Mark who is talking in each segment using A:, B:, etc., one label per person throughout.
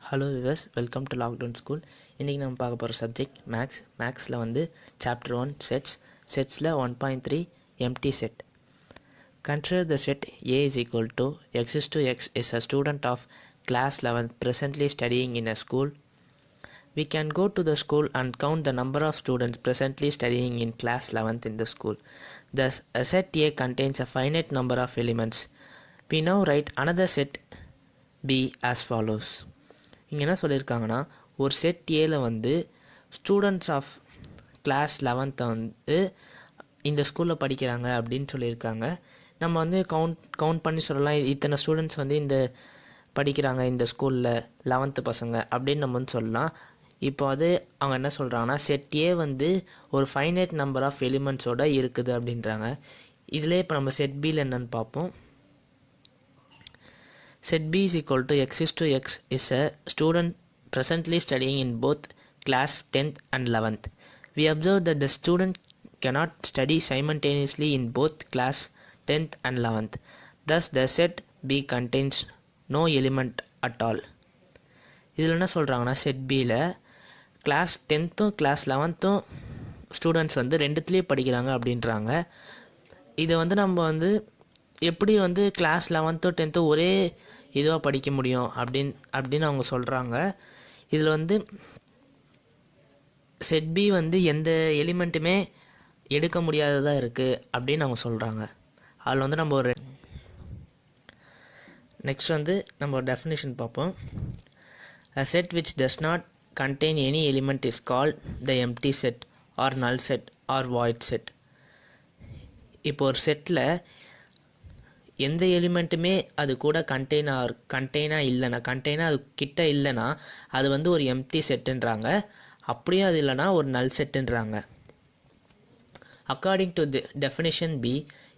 A: Hello viewers, welcome to lockdown school. இன்றைக்கி நம்ம பார்க்க போகிற சப்ஜெக்ட் மேக்ஸில் வந்து சாப்டர் 1 செட்ஸில் 1.3 empty set. Consider the set A is equal to x is to x is a student of class 11 presently studying in a school. We can go to the school and count the number of students presently studying in class 11th in the school. Thus, a set A contains a finite number of elements. We now write another set B as follows. இங்கே என்ன சொல்லியிருக்காங்கன்னா, ஒரு set ஏல வந்து students of class 11th வந்து இந்த ஸ்கூலில் படிக்கிறாங்க அப்படின்னு சொல்லியிருக்காங்க. நம்ம வந்து கவுண்ட் பண்ணி சொல்லலாம், இத்தனை ஸ்டூடெண்ட்ஸ் வந்து இந்த படிக்கிறாங்க இந்த ஸ்கூலில் 11th பசங்க அப்படின்னு நம்ம வந்து சொல்லலாம். இப்போ அது அவங்க என்ன சொல்கிறாங்கன்னா, செட் ஏ வந்து ஒரு ஃபைனைட் நம்பர் ஆஃப் எலிமெண்ட்ஸோடு இருக்குது அப்படின்றாங்க. இதிலே இப்போ நம்ம செட் பியில் என்னென்னு பார்ப்போம். Set B is equal to x is to x is a student presently studying in both class 10th and 11th. We observe that the student cannot study simultaneously in both class 10th and 11th. Thus, the set B contains no element at all. இதில் என்ன சொல்கிறாங்கன்னா, set பியில் class 10th class 11th students வந்து ரெண்டுத்துலேயே படிக்கிறாங்க அப்படின்றாங்க. இதை வந்து நம்ம வந்து எப்படி வந்து கிளாஸ் 11th 10th ஒரே இதுவாக படிக்க முடியும் அப்படின்னு அவங்க சொல்கிறாங்க. இதில் வந்து செட் பி வந்து எந்த எலிமெண்ட்டுமே எடுக்க முடியாததாக இருக்குது அப்படின்னு அவங்க சொல்கிறாங்க. அதில் வந்து நம்ம ஒரு நெக்ஸ்ட் வந்து நம்ம ஒரு டெஃபினிஷன் பார்ப்போம். A set which does not contain any element is called the empty set or null set or void set. இப்போ ஒரு செட்டில் எந்த எலிமெண்ட்டுமே அது கூட கண்டெய்னாக அது கிட்ட இல்லைன்னா அது வந்து ஒரு எம்டி செட்டுன்றாங்க. அப்படியே அது இல்லைனா ஒரு நல் செட்டுன்றாங்க. According to the definition, B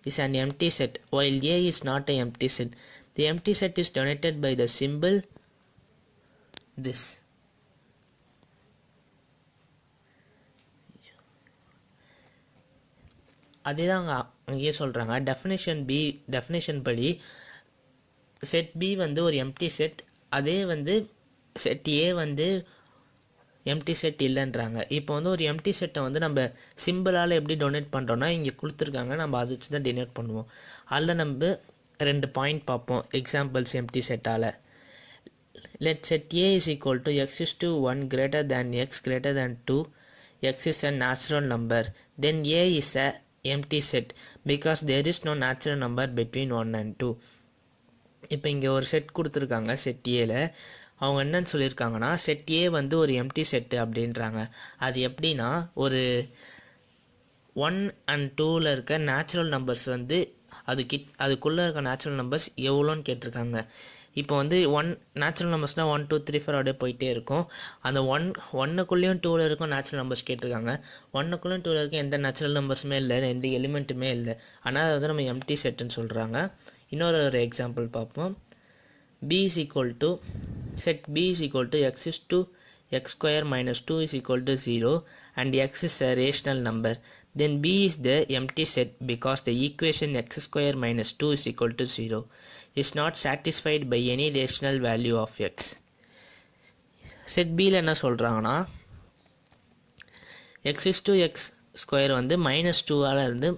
A: is an empty set while A is not an empty set. The empty set is denoted by the symbol this. அதே தான் அங்கேயே சொல்கிறாங்க. டெஃபினேஷன் படி செட் பி வந்து ஒரு எம்டி செட், அதே வந்து செட் ஏ வந்து எம்டி செட் இல்லைன்றாங்க. இப்போ வந்து ஒரு எம்டி செட்டை வந்து நம்ம சிம்பிளால் எப்படி டொனேட் பண்ணுறோன்னா, இங்கே கொடுத்துருக்காங்க, நம்ம அதை வச்சு தான் டொனேட் பண்ணுவோம். அதில் நம்ம 2 பாயிண்ட் பார்ப்போம் எக்ஸாம்பிள்ஸ் எம்டி செட்டால். Let set A is equal to x is to 1 greater than x greater than 2. X is a natural number. Then A is a empty set because there is no natural number between 1 and 2. இப்போ இங்கே ஒரு set கொடுத்துருக்காங்க set ஏல. அவங்க என்னன்னு சொல்லியிருக்காங்கன்னா, set ஏ வந்து ஒரு எம்டி செட்டு அப்படின்றாங்க. அது எப்படின்னா, ஒரு 1 and 2ல் இருக்க நேச்சுரல் நம்பர்ஸ் வந்து அதுக்குள்ளே இருக்க நேச்சுரல் நம்பர்ஸ் எவ்வளோன்னு கேட்டிருக்காங்க. இப்போ வந்து நேச்சுரல் நம்பர்ஸ்னால் 1 2 3 4 அப்படியே போயிட்டே இருக்கும். அந்த ஒன்றுக்குள்ளேயும் 2ல் இருக்கும் நேச்சுரல் நம்பர்ஸ் கேட்டிருக்காங்க. 1க்குள்ளேயும் 2ல் இருக்க எந்த நேச்சுரல் நம்பர்ஸுமே இல்லை, எந்த எலிமெண்ட்டுமே இல்லை. ஆனால் அதை வந்து நம்ம எம்டி செட்டுன்னு சொல்கிறாங்க. இன்னொரு எக்ஸாம்பிள் பார்ப்போம். B is equal to set B is equal to x is to x square minus 2 is equal to 0 and x is a rational number. Then B is the empty set because the equation x square minus 2 is equal to 0 is not satisfied by any rational value of x. Set பியில் என்ன சொல்கிறாங்கன்னா, x is to x square வந்து -2ஆல் இருந்து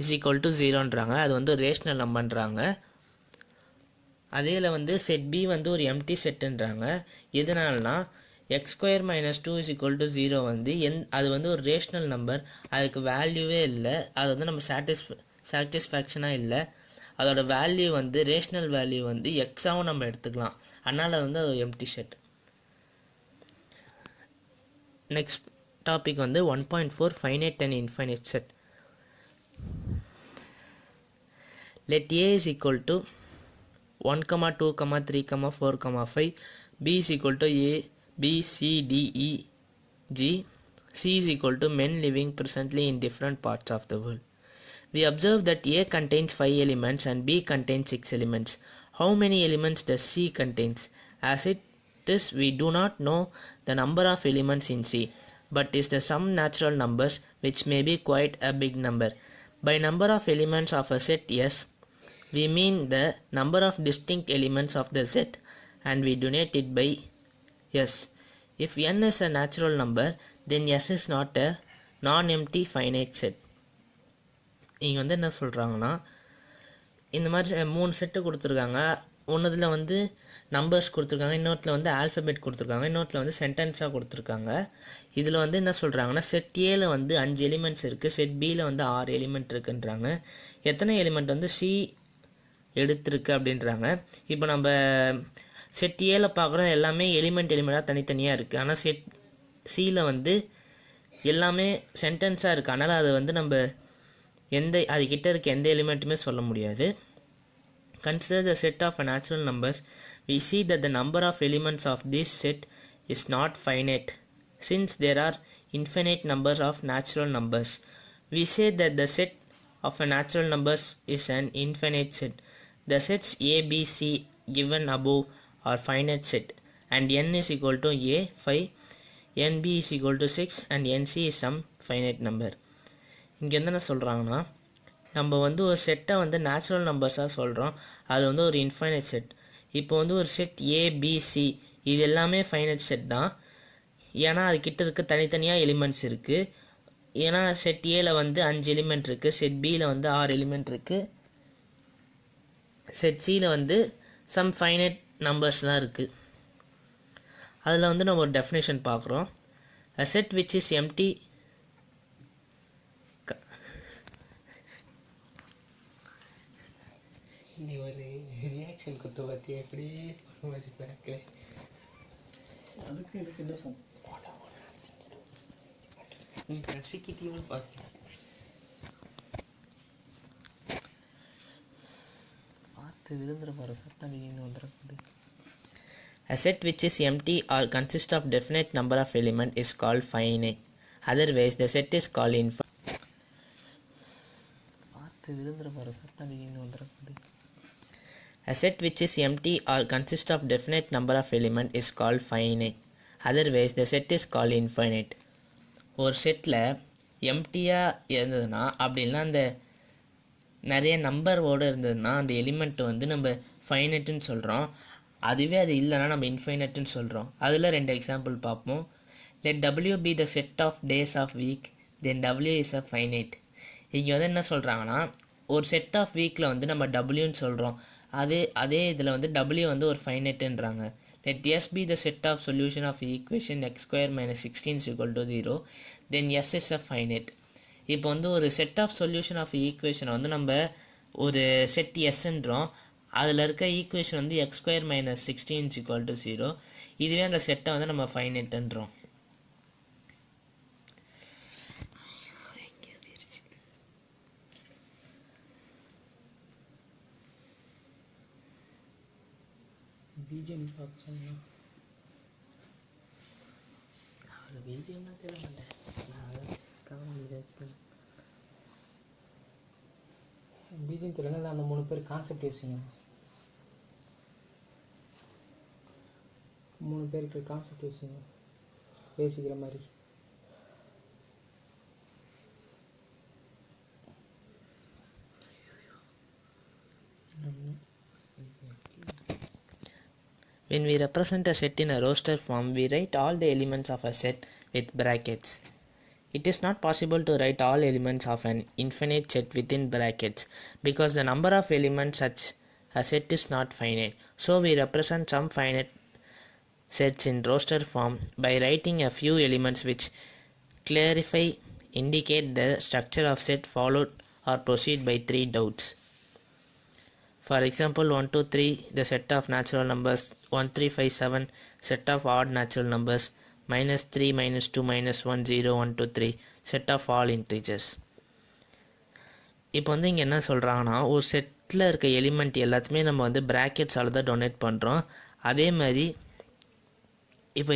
A: is equal to 0ன்றாங்க. அது வந்து rational நம்பர்ன்றாங்க. அதேல வந்து set B வந்து ஒரு எம்டி செட்டுன்றாங்க. எதனாலனா x square minus 2 is equal to 0 வந்து அது வந்து ஒரு ரேஷ்னல் நம்பர், அதுக்கு வேல்யூவே இல்லை, அது வந்து நம்ம சாட்டிஸ்ஃபேக்ஷனாக இல்லை. அதோட வேல்யூ வந்து ரேஷ்னல் வேல்யூ வந்து எக்ஸாவும் நம்ம எடுத்துக்கலாம். அதனால் வந்து அது எம்டி செட். நெக்ஸ்ட் டாபிக் வந்து 1.4 finite and infinite set. Let A is equal to 1, 2, 3, 4, 5. B is equal to A, B, C, D, E, G. C is equal to men living presently in different parts of the world. We observe that A contains 5 elements and B contains 6 elements. How many elements does C contains? As it is, we do not know the number of elements in C, but is the some natural numbers which may be quite a big number. By number of elements of a set S, we mean the number of distinct elements of the set and we denote it by S. If n is a natural number then s is not a non-empty finite set. இங்கே வந்து என்ன சொல்கிறாங்கன்னா, இந்த மாதிரி 3 set கொடுத்துருக்காங்க. ஒன்றுத்தில் வந்து numbers கொடுத்துருக்காங்க, இன்னொருத்தில் வந்து ஆல்ஃபபெட் கொடுத்துருக்காங்க, இன்னொருத்தில் வந்து சென்டென்ஸாக கொடுத்துருக்காங்க. இதில் வந்து என்ன சொல்கிறாங்கன்னா, செட் ஏல வந்து 5 எலிமெண்ட்ஸ் இருக்குது, செட் பியில் வந்து 6 எலிமெண்ட் இருக்குன்றாங்க. எத்தனை எலிமெண்ட் வந்து சி எடுத்திருக்கு அப்படின்றாங்க. இப்போ நம்ம செட் ஏல பார்க்குறோம், எல்லாமே எலிமெண்ட்டாக தனித்தனியாக இருக்குது. ஆனால் செட் சியில் வந்து எல்லாமே சென்டென்ஸாக இருக்குது. அதனால் அதை வந்து நம்ம அதுக்கிட்ட இருக்க எந்த எலிமெண்ட்டுமே சொல்ல முடியாது. Consider the set of natural numbers. We see that the number of elements of this set is not finite, since there are infinite numbers of natural numbers. We say that the set of natural numbers is an infinite set. The sets A, B, C given above are finite set, and n is equal to A 5, nb is equal to 6, and nc is some finite number. இங்கே என்ன சொல்கிறாங்கன்னா, நம்ம வந்து ஒரு செட்டை வந்து natural நம்பர்ஸாக சொல்கிறோம், அது வந்து ஒரு இன்ஃபைனைட் செட். இப்போ வந்து ஒரு செட் ஏபிசி இது எல்லாமே ஃபைனைட் செட் தான். ஏன்னா அதுக்கிட்ட இருக்க தனித்தனியாக எலிமெண்ட்ஸ் இருக்குது. ஏன்னா செட் ஏல வந்து 5 எலிமெண்ட் இருக்குது, செட் பியில் வந்து 6 எலிமெண்ட் இருக்குது, செட் சியில் வந்து சம் ஃபைனைட் நம்பர்ஸ்லாம் இருக்குது. அதில் வந்து நம்ம ஒரு டெஃபினேஷன் பார்க்குறோம். A set which is empty
B: நீ ஒரு ரியாக்ஷன் கொடுத்து பார்த்தி எப்படி மாதிரி பார்க்கல. அதுக்கு இதுக்கு என்ன சொன்ன நீ கசிக்கிட்டீங்கன்னு பார்த்தேன். பார்த்து விருந்துற போகிற சத்தம் நீங்க வந்துருக்குது.
A: A set which is empty or consists of definite number of element is called finite. Otherwise the set is called infinite.
B: பார்த்து விருந்துற போகிற சத்தம் நீங்க வந்துருக்குது.
A: A set which is empty or consists of definite number of element is called finite. Otherwise the set is called infinite. ஒரு settle எம்டியாக இருந்ததுன்னா, அப்படின்னா அந்த நிறைய நம்பரோடு இருந்ததுன்னா அந்த எலிமெண்ட் வந்து நம்ம ஃபைனட்டுன்னு சொல்கிறோம். அதுவே அது இல்லைன்னா நம்ம இன்ஃபைனட்டுன்னு சொல்கிறோம். அதில் 2 எக்ஸாம்பிள் பார்ப்போம். Let W be the set of days of week, then W is a finite. இங்கே வந்து என்ன சொல்கிறாங்கன்னா, ஒரு செட் ஆஃப் வீக்கில் வந்து நம்ம டபிள்யூன்னு சொல்கிறோம், அதே இதில் வந்து W வந்து ஒரு ஃபைனைட்டுன்றாங்க. Let S be the set of solution of equation x square minus 16 is equal to 0, then S is a finite. இப்போ வந்து ஒரு செட் ஆஃப் சொல்யூஷன் ஆஃப் ஈக்குவேஷனை வந்து நம்ம ஒரு செட் எஸ்ன்றோம், அதில் இருக்க ஈக்குவேஷன் வந்து X square minus 16 is equal to 0. இதுவே அந்த செட்டை வந்து நம்ம ஃபைனைட்டுன்றோம்.
B: பிஜிஎம் பார்க்க சொன்னேன்.
A: அவர் பிஜிஎம்லாம் தெரிய மாட்டேன், நான் அதான் கவனம்
B: பிஜிஎம் தெரியல. அந்த 3 பேர் கான்செப்ட் யோசிங்க. 3 பேருக்கு கான்செப்ட் யோசிங்க பேசிக்கிற மாதிரி.
A: When we represent a set in a roster form, we write all the elements of a set with brackets. It is not possible to write all elements of an infinite set within brackets because the number of elements such a set is not finite. So we represent some finite sets in roster form by writing a few elements which indicate the structure of set followed or proceed by 3 dots. For example, 1 2 3 the set of natural numbers, 1 3 5 7 set of odd natural numbers, -3 -2 -1 0 1 2 3 set of all integers. இப்போ வந்து இங்கே என்ன சொல்கிறாங்கன்னா, ஒரு settle இருக்க element எல்லாத்தையுமே நம்ம வந்து ப்ராக்கெட்ஸால் தான் டொனேட் பண்ணுறோம். அதே மாதிரி இப்போ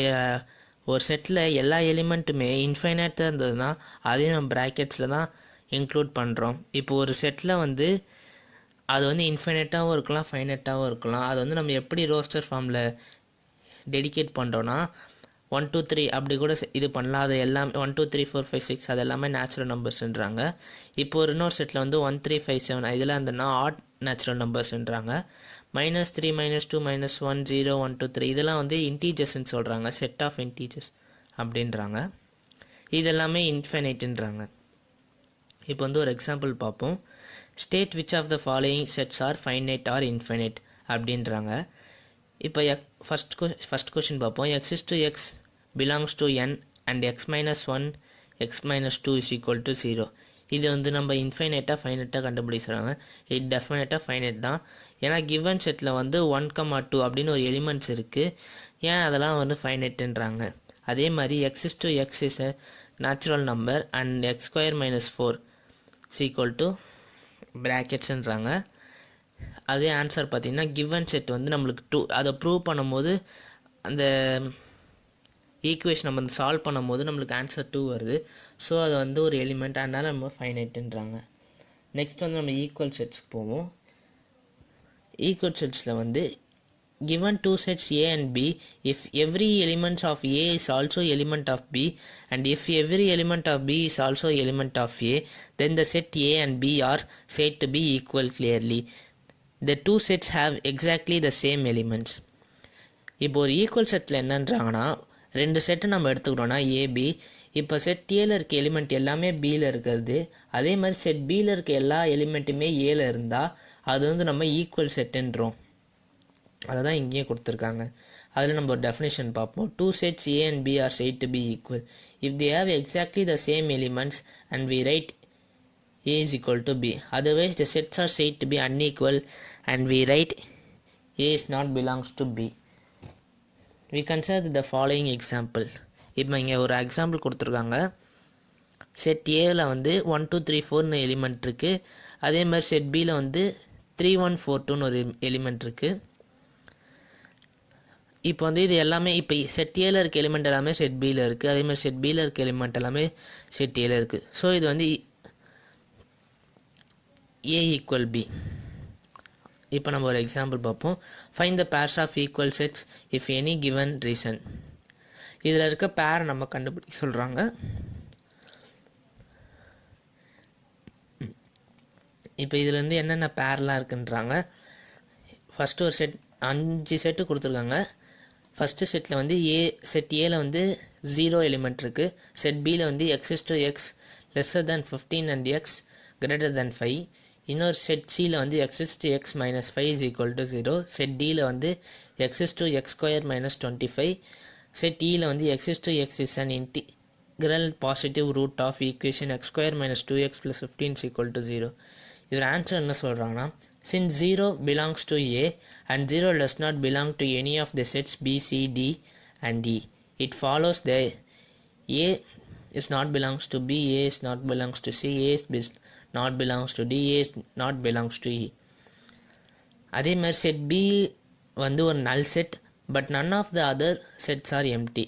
A: ஒரு செட்டில் எல்லா எலிமெண்ட்டுமே இன்ஃபைனைட்டாக இருந்ததுன்னா அதையும் நம்ம ப்ராக்கெட்ஸில் தான் இன்க்ளூட் பண்ணுறோம். இப்போ ஒரு செட்டில் வந்து அது வந்து இன்ஃபைனைட்டாகவும் இருக்கலாம், ஃபைனைட்டாகவும் இருக்கலாம். அது வந்து நம்ம எப்படி ரோஸ்டர் ஃபார்மில் டெடிகேட் பண்ணுறோன்னா 1 2 3 அப்படி கூட இது பண்ணலாம். அது எல்லாமே 1 2 3 4 5 6 அது எல்லாமே நேச்சுரல் நம்பர்ஸ்ன்றாங்க. இப்போ ஒரு இன்னொரு செட்டில் வந்து 1 3 5 7 இதெல்லாம் இருந்ததுன்னா ஆட் நேச்சுரல் நம்பர்ஸ்ன்றாங்க. -3 -2 -1 0 1 2 3 இதெல்லாம் வந்து இன்டீஜர்ஸ்ன்னு சொல்கிறாங்க, செட் ஆஃப் இன்டீஜர்ஸ் அப்படின்றாங்க. இதெல்லாமே இன்ஃபைனைட்டுன்றாங்க. இப்போ வந்து ஒரு எக்ஸாம்பிள் பார்ப்போம். State which of the following sets are finite or infinite அப்படின்றாங்க. இப்போ ஃபஸ்ட் கொஷின் பார்ப்போம். X is to x belongs to N and x minus 1 x minus 2 is equal to 0. இது வந்து நம்ம இன்ஃபைனைட்டாக ஃபைனைட்டாக கண்டுபிடிச்சாங்க. இது டெஃபினட்டாக ஃபைனைட் தான். ஏன்னா கிவன் செட்டில் வந்து 1,2 அப்படின்னு ஒரு எலிமெண்ட்ஸ் இருக்குது. ஏன் அதெல்லாம் வந்து ஃபைனைட்டுன்றாங்க. அதே மாதிரி x is to x is a natural number and x square minus 4 is equal to ப்ராக்கெட்ஸ்ன்றாங்க. அதே ஆன்சர் பார்த்திங்கன்னா கிவன் செட் வந்து நம்மளுக்கு 2 அதை ப்ரூவ் பண்ணும்போது அந்த ஈக்குவேஷன் நம்ம வந்து சால்வ் பண்ணும்போது நம்மளுக்கு ஆன்சர் 2 வருது. ஸோ அது வந்து ஒரு எலிமெண்ட், அதனால் நம்ம ஃபைனைட்டுன்றாங்க. நெக்ஸ்ட் வந்து நம்ம ஈக்குவல் செட்ஸ்க்கு போவோம். ஈக்குவல் செட்ஸில் வந்து given two sets A and B, if every element of A is also element of B and if every element of B is also element of A, then the set A and B are said to be equal clearly. The two sets have exactly the same elements. இப்போ ஒரு equal settle என்னன்றாங்கன்னா, 2 set நம்ம எடுத்துக்கிறோன்னா AB. இப்போ set ஏல இருக்க element எல்லாமே பியில் இருக்கிறது, அதே மாதிரி செட் பியில் இருக்க எல்லா எலிமெண்ட்டுமே ஏல இருந்தால் அது வந்து நம்ம ஈக்குவல் செட்டுன்றோம். அதை தான் இங்கேயே கொடுத்துருக்காங்க. அதில் நம்ம ஒரு டெஃபினேஷன் பார்ப்போம். Two sets A and B are said to be equal if they have exactly the same elements and we write A is equal to B. Otherwise the sets are said to be unequal and we write A is not belongs to B. We consider the following example. இப்போ இங்கே ஒரு example கொடுத்துருக்காங்க. Set ஏவில் வந்து 1 2 3 4னு element இருக்குது. அதே மாதிரி set பியில் வந்து 3 1 4 2னு ஒரு எலிமெண்ட் இருக்குது. இப்போ வந்து இது எல்லாமே இப்போ செட் ஏல இருக்க எலிமெண்ட் எல்லாமே செட் பியில் இருக்குது. அதே மாதிரி செட் பியில் இருக்க எலிமெண்ட் எல்லாமே செட் ஏல இருக்குது. ஸோ இது வந்து ஏ ஈக்குவல் பி. இப்போ நம்ம ஒரு எக்ஸாம்பிள் பார்ப்போம். Find the pairs of equal sets if any given reason. இதில் இருக்க பேரை நம்ம கண்டுபிடிக்க சொல்கிறாங்க. இப்போ இதுலேருந்து என்னென்ன பேர்லாம் இருக்குன்றாங்க. ஃபஸ்ட்டு ஒரு செட் 5 செட்டு கொடுத்துருக்காங்க. ஃபஸ்ட்டு செட்டில் வந்து செட் ஏல வந்து 0 எலிமெண்ட் இருக்குது. செட் பியில் வந்து x is to x lesser than 15 and x greater than 5. இன்னொரு செட் சியில் வந்து x is to x minus 5 is equal to 0. Set டியில் வந்து x is to x square minus 25. Set இயில் வந்து x is to x is an integral positive root of equation X square minus 2x plus 15 is equal to 0. இதோட answer என்ன சொல்கிறாங்கன்னா, since 0 belongs to A and 0 does not belong to any of the sets B, C, D and E, it follows that A is not belongs to B, A is not belongs to C, A is not belongs to D, A is not belongs to E. அதே மாதிரி set B வந்து ஒரு null set but none of the other sets are empty.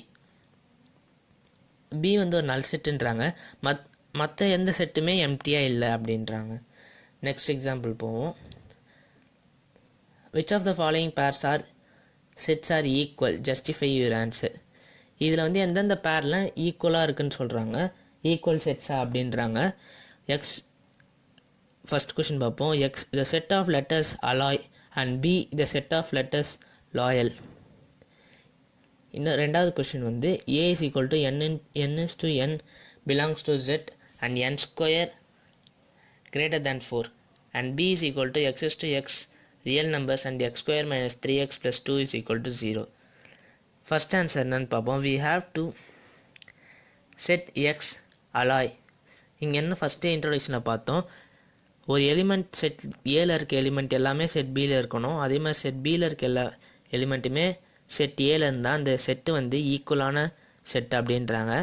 A: B வந்து ஒரு null setன்றாங்க, மற்ற எந்த செட்டுமே எம்டியாக இல்லை அப்படின்றாங்க. நெக்ஸ்ட் எக்ஸாம்பிள் போவோம். which of the following pairs are sets are equal, justify your answer. இதில் வந்து எந்தெந்த பேர்லாம் ஈக்குவலாக இருக்குன்னு சொல்கிறாங்க, ஈக்குவல் செட்ஸா அப்படின்றாங்க. எக்ஸ் ஃபஸ்ட் கொஷின் பார்ப்போம். X the set of letters alloy and B the set of letters loyal. இன்னும் ரெண்டாவது கொஷின் வந்து A is equal to n is to n belongs to Z and n square greater than 4 and B is equal to x is to x real numbers and x square minus 3x plus 2 is equal to 0. First answer என்னன்னு பார்ப்போம். We have to set x alloy. இங்கே என்ன first இன்ட்ரோடக்ஷனில் பார்த்தோம், ஒரு element set ஏல இருக்க element எல்லாமே set பியில் இருக்கணும். அதே மாதிரி செட் பியில் இருக்க எல்லா எலிமெண்ட்டுமே செட் ஏல இருந்தால் அந்த செட்டு வந்து ஈக்குவலான செட் அப்படின்றாங்க.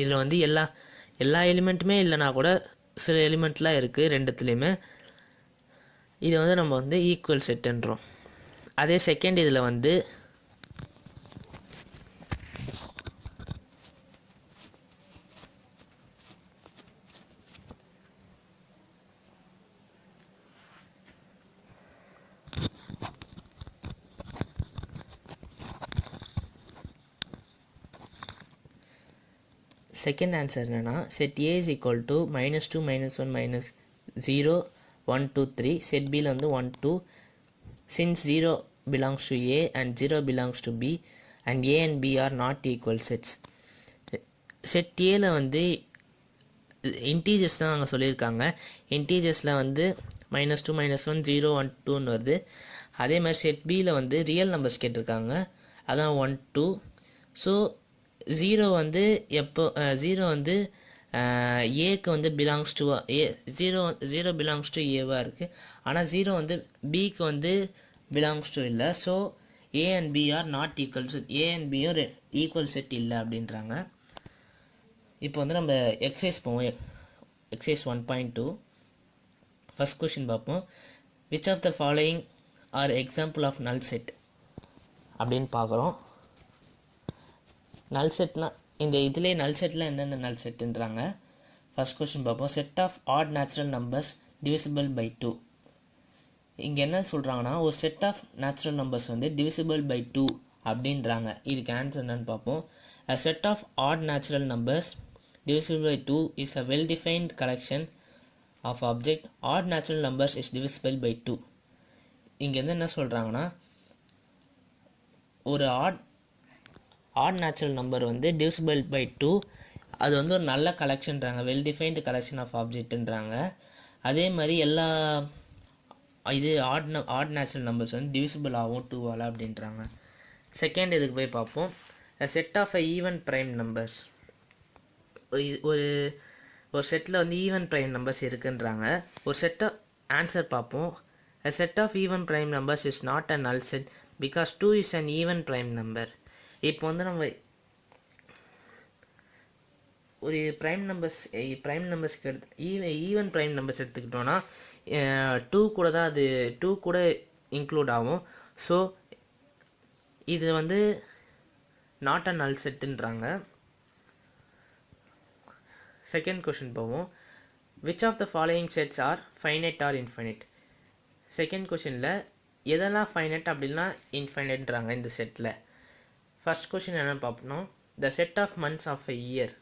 A: இதில் வந்து எல்லா எலிமெண்ட்டுமே இல்லைனா கூட சில எலிமெண்ட்லாம் இருக்குது ரெண்டுத்துலேயுமே. இதை வந்து நம்ம வந்து ஈக்குவல் செட்டுன்றோம். அதே செகண்ட் இதில் வந்து செகண்ட் ஆன்சர் என்னென்னா, set A is equal to -2 -1 -0 1 2 3. Set பியில் வந்து 1 2 since 0 belongs to A and 0 belongs to B and A and B are not equal sets. Set ஏல வந்து இன்டீஜர்ஸ் தான் அங்கே சொல்லியிருக்காங்க. இன்டீஜர்ஸில் வந்து -2 -1 0 1 2ன்னு வருது. அதே மாதிரி செட் பியில் வந்து ரியல் நம்பர்ஸ் கேட்டிருக்காங்க, அதான் 1 2. ஸோ 0 வந்து எப்போ 0 வந்து ஏக்கு வந்து belongs to A 0 belongs to ஏவாக இருக்குது. ஆனால் 0 வந்து பிக்கு வந்து பிலாங்ஸ் டு இல்லை. So A and B are not equal set. A and பியும் ஈக்குவல் செட் இல்லை அப்படின்றாங்க. இப்போ வந்து நம்ம எக்ஸசைஸ் போவோம். எக்ஸசைஸ் 1.2 ஃபஸ்ட் கொஷின் பார்ப்போம். Which of the following are example of null set அப்படின்னு பார்க்குறோம். நல் செட்னா இந்த இதிலே நல் செட்டில் என்னென்ன நல் செட்டுன்றாங்க. ஃபஸ்ட் கொஷின் பார்ப்போம். Set of odd natural numbers divisible by 2. இங்கே என்ன சொல்கிறாங்கன்னா ஒரு செட் ஆஃப் நேச்சுரல் நம்பர்ஸ் வந்து டிவிசிபிள் பை 2 அப்படின்றாங்க. இதுக்கு ஆன்சர் என்னன்னு பார்ப்போம். A set of odd natural numbers divisible by 2 is a well-defined collection of object. Odd natural numbers is divisible by 2. இங்கேருந்து என்ன சொல்கிறாங்கன்னா ஒரு ஆட் நேச்சுரல் நம்பர் வந்து divisible by 2, அது வந்து ஒரு நல்ல கலெக்ஷன்றாங்க, வெல் டிஃபைன்டு கலெக்ஷன் ஆஃப் ஆப்ஜெக்ட்ன்றாங்க. அதே மாதிரி எல்லா இது ஆட் நேச்சுரல் நம்பர்ஸ் வந்து divisible ஆகும் 2ஆல் அப்படின்றாங்க. செகண்ட் இதுக்கு போய் பார்ப்போம். A set of even prime numbers. ஒரு செட்டில் வந்து ஈவன் ப்ரைம் நம்பர்ஸ் இருக்குன்றாங்க. ஒரு செட்டை ஆன்சர் பார்ப்போம். A set of even prime numbers is not a null set because 2 is an even prime number. இப்போ வந்து நம்ம ஒரு ப்ரைம் நம்பர்ஸ்க்கு ஈவன் ப்ரைம் நம்பர்ஸ் எடுத்துக்கிட்டோன்னா 2 கூட தான் அது 2 கூட இன்க்ளூட் ஆகும். ஸோ இது வந்து நாட் அ நல் செட்டுன்றாங்க. செகண்ட் கொஷின் போவோம். Which of the following sets are finite or infinite. Second கொஷினில் எதெல்லாம் ஃபைனைட் அப்படின்னா இன்ஃபைனைட்ன்றாங்க இந்த செட்டில். ஃபர்ஸ்ட் கொஷின் என்னென்னு பார்ப்போம். The set of months of a year.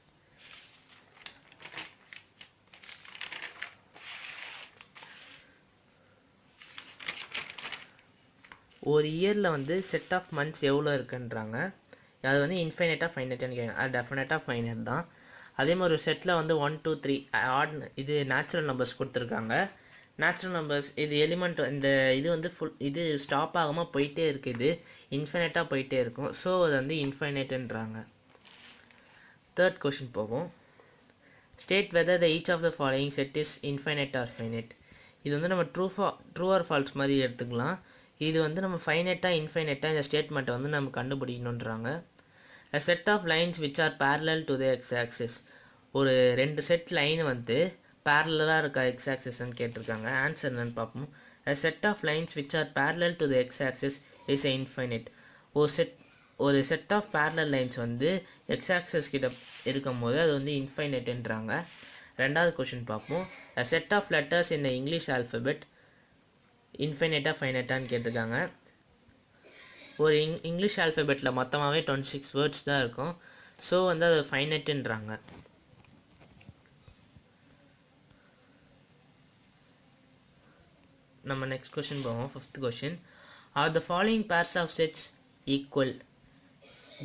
A: ஒரு இயரில் வந்து செட் ஆஃப் மந்த்ஸ் எவ்வளோ இருக்குன்றாங்க. அது வந்து இன்ஃபைனைட்டாக ஃபைனைட்டான்னு கேட்குறாங்க. அது டெஃபினட்டாக ஃபைனைட் தான். அதே மாதிரி ஒரு செட்டில் வந்து 1 2 3 ஆட் இது நேச்சுரல் நம்பர்ஸ் கொடுத்துருக்காங்க. நேச்சுரல் நம்பர்ஸ் இது எலிமெண்ட் இந்த இது வந்து இது ஸ்டாப் ஆகாமல் போயிட்டே இருக்குது, இன்ஃபைனைட்டாக போயிட்டே இருக்கும். ஸோ அது வந்து இன்ஃபைனைட்டுன்றாங்க. தேர்ட் கொஷின் போகும். State whether the each of the following set is infinite or finite. இது வந்து நம்ம ட்ரூ ஆர் ஃபால்ஸ் மாதிரி எடுத்துக்கலாம். இது வந்து நம்ம ஃபைனைட்டாக இன்ஃபைனைட்டாக இந்த ஸ்டேட்மெண்ட்டை வந்து நம்ம கண்டுபிடிக்கணுன்றாங்க. A set of lines which are parallel to the x-axis. ஒரு 2 செட் லைன் வந்து பேரலாக இருக்க x-axisன்னு கேட்டிருக்காங்க. ஆன்சர் என்னன்னு பார்ப்போம். A set of lines which are parallel to the x-axis is infinite. ஒரு செட் ஆஃப் parallel lines வந்து x-axis கிட்ட இருக்கும் போது அது வந்து இன்ஃபைனைட்ன்றாங்க. ரெண்டாவது கொஷின் பார்ப்போம். A set of letters in the English alphabet இன்ஃபைனைட்டாக ஃபைனைட்டான்னு கேட்டிருக்காங்க. ஒரு இங்கிலீஷ் ஆல்ஃபபெட்டில் மொத்தமாகவே 26 வேர்ட்ஸ் தான் இருக்கும். ஸோ வந்து அது ஃபைனைட்டுன்றாங்க. நம்ம நெக்ஸ்ட் கொஷின் போவோம். Fifth question. Are the following pairs of sets equal?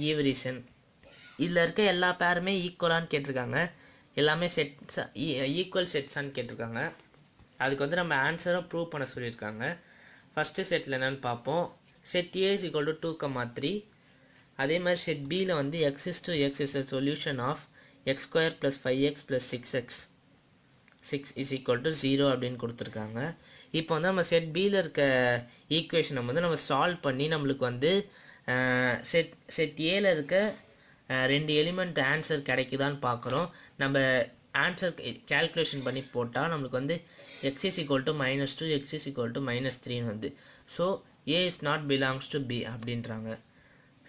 A: Give reason. இதில் இருக்க எல்லா பேருமே ஈக்குவலான்னு கேட்டிருக்காங்க. எல்லாமே செட்ஸா ஈக்குவல் செட்ஸான்னு கேட்டிருக்காங்க. அதுக்கு வந்து நம்ம ஆன்சரை ப்ரூவ் பண்ண சொல்லியிருக்காங்க. ஃபஸ்ட்டு செட்டில் என்னென்னு பார்ப்போம். Set A is equal to 2, 3. அதே மாதிரி செட் பியில் வந்து x is to x is a solution of x square plus 5x plus 6x 6 is equal to 0 அப்படின்னு கொடுத்துருக்காங்க. இப்போ வந்து நம்ம செட் பியில் இருக்க ஈக்குவேஷனை வந்து நம்ம சால்வ் பண்ணி நம்மளுக்கு வந்து செட் ஏல இருக்க 2 எலிமெண்ட் ஆன்சர் கிடைக்குதான்னு பார்க்குறோம். நம்ம ஆன்சர் கேல்குலேஷன் பண்ணி போட்டால் நம்மளுக்கு வந்து x is equal to -2 x is equal to -3 வந்து. So A is not belongs to B அப்படின்றாங்க.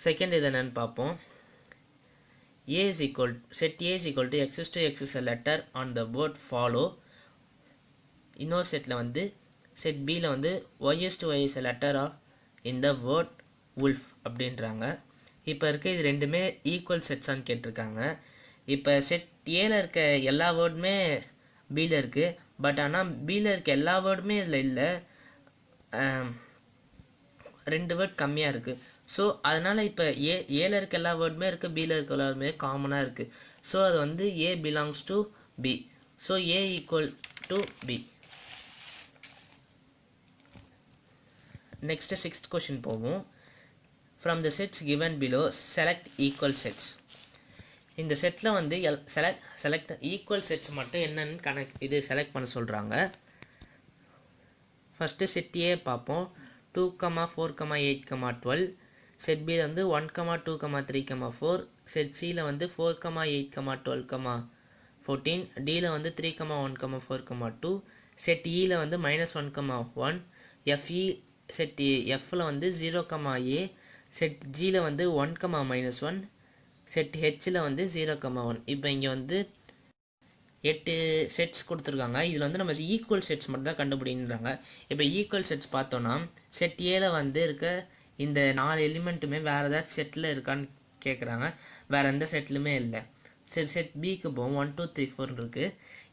A: செகண்ட் இது என்னன்னு பார்ப்போம். set A is equal to x is to x is a letter on the word follow. இன்னொரு settle வந்து set பியில் வந்து y is to y is a letter in the word wolf அப்படின்றாங்க. இப்போ இருக்க இது ரெண்டுமே ஈக்குவல் செட்ஸான்னு கேட்டிருக்காங்க. இப்போ செட் ஏல இருக்க எல்லா வேர்டுமே பியில் இருக்குது. பட் ஆனால் பியில் இருக்க எல்லா வேர்டுமே இதில் இல்லை. 2 வேர்ட் கம்மியாக இருக்குது. ஸோ அதனால் இப்போ ஏல இருக்க எல்லா வேர்டுமே இருக்குது, பியில் இருக்க எல்லா வேர்டுமே காமனாக இருக்குது. ஸோ அது வந்து A belongs to B. So A equal to B. Next 6th question போவோம். From the sets given below select equal sets. இந்த செட்டில் வந்து செலக்ட் ஈக்குவல் செட்ஸ் மட்டும் என்னென்னு இது செலக்ட் பண்ண சொல்கிறாங்க. ஃபஸ்ட்டு செட் ஏ பார்ப்போம். 2, 4, 8, 12. செட் பியில் வந்து 1, 2, 3, 4. செட் சியில் வந்து 4, 8, 12, 14. டியில் வந்து 3, 1, 4, 2. செட் இயில் வந்து -1, 1. எஃப்இ செட் எஃப்பில் வந்து 0, a. செட் ஜியில் வந்து 1, -1. செட் ஹெச்சில் வந்து 0, 1. இப்போ இங்கே வந்து 8 செட்ஸ் கொடுத்துருக்காங்க. இதில் வந்து நம்ம ஈக்குவல் செட்ஸ் மட்டும் தான் கண்டுபிடின்றாங்க. இப்போ ஈக்குவல் செட்ஸ் பார்த்தோன்னா செட் ஏல வந்து இருக்க இந்த 4 எலிமெண்ட்டுமே வேறு ஏதாச்சும் செட்டில் இருக்கான்னு கேட்குறாங்க. வேறு எந்த செட்லுமே இல்லை. செட் பிக்கு போவோம். 1, 2, 3, 4 இருக்குது.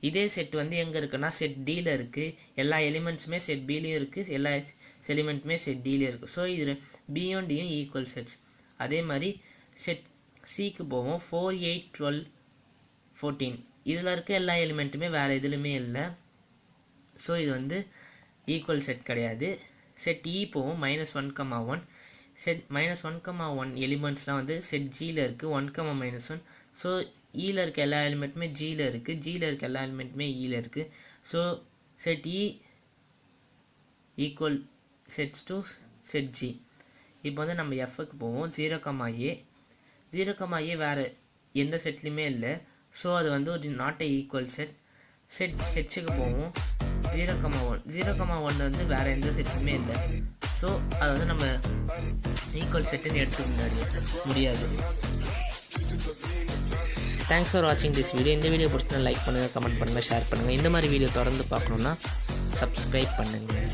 A: இதே செட் வந்து எங்கே இருக்குன்னா செட் டியில் இருக்குது. எல்லா எலிமெண்ட்ஸுமே செட் பிலையும் இருக்குது, எல்லா எலிமெண்ட்டுமே செட் டிலையும் இருக்குது. ஸோ இது பியும் டியும் ஈக்குவல் செட்ஸ். அதே மாதிரி செட் சிக்கு போவோம். 4, 8, 12, 14. இதில் இருக்க எல்லா எலிமெண்ட்டுமே வேறு எதுலையுமே இல்லை. ஸோ இது வந்து ஈக்குவல் செட் கிடையாது. செட் இ போவோம். -1, 1. செட் -1, 1 எலிமெண்ட்ஸ்லாம் வந்து செட் ஜியில் இருக்குது. 1, -1. ஸோ இயில் இருக்க எல்லா எலிமெண்ட்டுமே ஜியில் இருக்குது, ஜியில் இருக்க எல்லா எலிமெண்ட்டுமே இயில் இருக்குது. So set E equal sets to set G. இப்போ வந்து நம்ம எஃப்க்கு போவோம். 0, a. 0, a வேறு எந்த செட்லையுமே இல்லை. ஸோ அது வந்து ஒரு நாட் ஈக்குவல் செட். செட் ஹெச்சுக்கு போவோம். 0, 1. 0, 1 வந்து வேறு எந்த செட்டுமே இல்லை. ஸோ அது வந்து நம்ம ஈக்குவல் செட்டுன்னு எடுத்துக்க முடியாது. தேங்க்ஸ் ஃபார் வாட்சிங் திஸ் வீடியோ. இந்த வீடியோ பிடிச்சினா லைக் பண்ணுங்கள், கமெண்ட் பண்ணுங்கள், ஷேர் பண்ணுங்கள். இந்த மாதிரி வீடியோ தொடர்ந்து பார்க்கணுன்னா சப்ஸ்கிரைப் பண்ணுங்கள்.